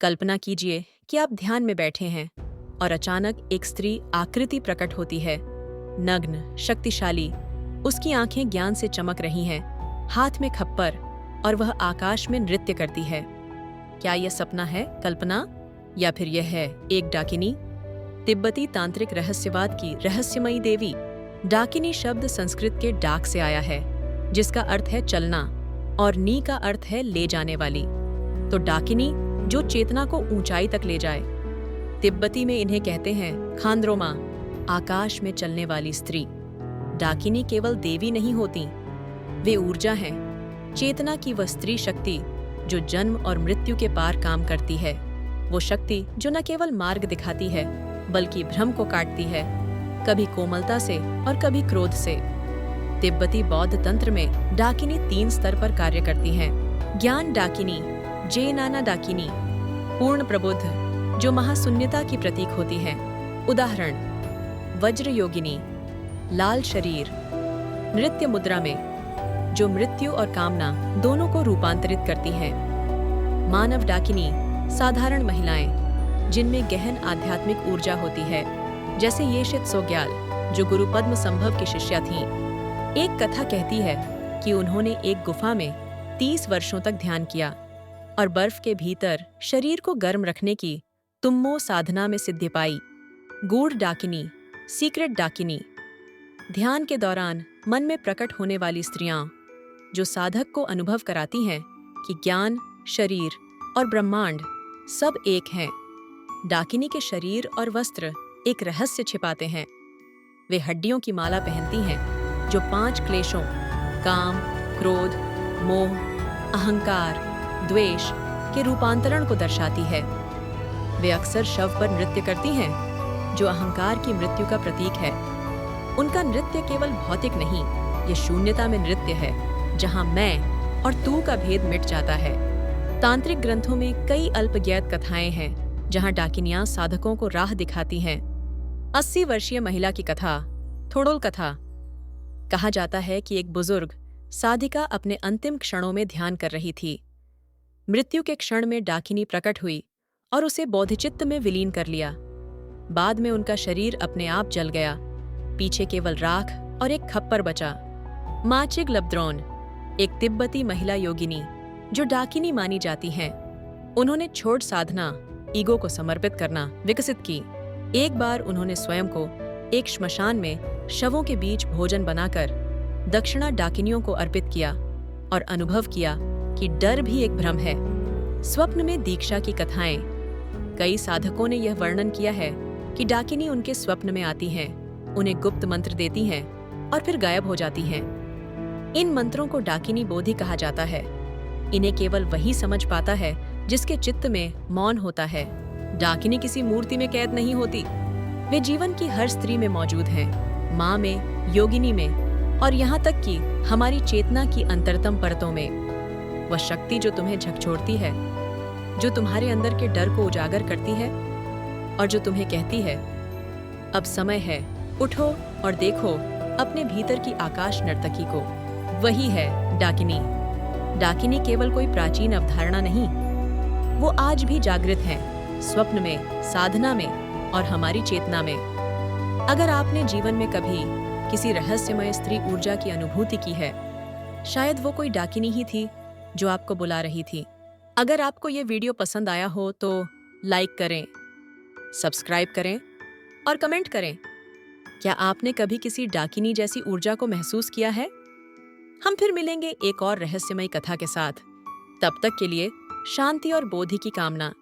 कल्पना कीजिए कि आप ध्यान में बैठे हैं और अचानक एक स्त्री आकृति प्रकट होती है। नग्न, शक्तिशाली, उसकी आंखें ज्ञान से चमक रही हैं, हाथ में खप्पर, और वह आकाश में नृत्य करती है। क्या यह सपना है, कल्पना, या फिर यह है एक डाकिनी? तिब्बती तांत्रिक रहस्यवाद की रहस्यमयी देवी। डाकिनी शब्द संस्कृत के डाक से आया है, जिसका अर्थ है चलना, और नी का अर्थ है ले जाने वाली। तो डाकिनी जो चेतना को ऊंचाई तक ले जाए। तिब्बती में इन्हें कहते हैं खांद्रोमा, आकाश में चलने वाली स्त्री। डाकिनी केवल देवी नहीं होती, वे ऊर्जा हैं, चेतना की वह स्त्री शक्ति जो जन्म और मृत्यु के पार काम करती है। वो शक्ति जो न केवल मार्ग दिखाती है, बल्कि भ्रम को काटती है, कभी कोमलता से और कभी क्रोध से। तिब्बती बौद्ध तंत्र में डाकिनी 3 स्तर पर कार्य करती हैं। ज्ञान डाकिनी, जेनाना डाकिनी, पूर्ण प्रबुद्ध जो महाशून्यता की प्रतीक होती है। उदाहरण: वज्र योगिनी, लाल शरीर, नृत्य मुद्रा में, जो मृत्यु और कामना दोनों को रूपांतरित करती हैं। मानव डाकिनी, साधारण महिलाएं जिनमें गहन आध्यात्मिक ऊर्जा होती है, जैसे येशित सोग्याल जो गुरु पद्म संभव की शिष्या थीं। एक कथा कहती है कि उन्होंने एक गुफा में 30 वर्षों तक ध्यान किया और बर्फ के भीतर शरीर को गर्म रखने की तुम्मो साधना में सिद्धि पाई। गूढ़ डाकिनी, सीक्रेट डाकिनी, ध्यान के दौरान मन में प्रकट होने वाली स्त्रियां जो साधक को अनुभव कराती हैं कि ज्ञान, शरीर और ब्रह्मांड सब एक हैं। डाकिनी के शरीर और वस्त्र एक रहस्य छिपाते हैं। वे हड्डियों की माला पहनती हैं जो 5 क्लेशों काम, क्रोध, मोह, अहंकार, द्वेष के रूपांतरण को दर्शाती है। वे अक्सर शव पर नृत्य करती हैं जो अहंकार की मृत्यु का प्रतीक है। उनका नृत्य केवल भौतिक नहीं, ये शून्यता में नृत्य है जहां मैं और तू का भेद मिट जाता है। तांत्रिक ग्रंथों में कई अल्पज्ञात कथाएं हैं जहां डाकिनियां साधकों को राह दिखाती हैं। 80 वर्षीय महिला की कथा, थोड़ोल कथा। कहा जाता है कि एक बुजुर्ग साधिका अपने अंतिम क्षणों में ध्यान कर रही थी। मृत्यु के क्षण में डाकिनी प्रकट हुई और उसे बोधिचित्त में विलीन कर लिया। बाद में उनका शरीर अपने आप जल गया, पीछे केवल राख और एक खप्पर बचा। माचिग लब्द्रोन, एक तिब्बती महिला योगिनी जो डाकिनी मानी जाती हैं। उन्होंने छोड़ साधना, ईगो को समर्पित करना विकसित की। एक बार उन्होंने स्वयं को एक श्मशान में शवों के बीच भोजन बनाकर दक्षिणा डाकिनियों को अर्पित किया और अनुभव किया कि डर भी एक भ्रम है। स्वप्न में दीक्षा की कथाएं। कई साधकों ने यह वर्णन किया है कि डाकिनी उनके स्वप्न में आती हैं, उन्हें गुप्त मंत्र देती हैं और फिर गायब हो जाती हैं। इन मंत्रों को डाकिनी बोधि कहा जाता है। इन्हें केवल वही समझ पाता है जिसके चित्त में मौन होता है। डाकिनी किसी मूर्ति में कैद नहीं होती, वे जीवन की हर स्त्री में मौजूद हैं, माँ में, योगिनी में, और यहाँ तक कि हमारी चेतना की अंतरतम परतों में। वह शक्ति जो तुम्हें झकझोरती है, जो तुम्हारे अंदर के डर को उजागर करती है और जो तुम्हें कहती है, अब समय है, उठो और देखो अपने भीतर की आकाश नर्तकी को। वही है डाकिनी। डाकिनी केवल कोई प्राचीन अवधारणा नहीं, वो आज भी जागृत है, स्वप्न में, साधना में और हमारी चेतना में। अगर आपने जीवन में कभी किसी रहस्यमय स्त्री ऊर्जा की अनुभूति की है, शायद वो कोई डाकिनी ही थी जो आपको बुला रही थी। अगर आपको ये वीडियो पसंद आया हो तो लाइक करें, सब्सक्राइब करें और कमेंट करें। क्या आपने कभी किसी डाकिनी जैसी ऊर्जा को महसूस किया है? हम फिर मिलेंगे एक और रहस्यमयी कथा के साथ। तब तक के लिए शांति और बोधि की कामना।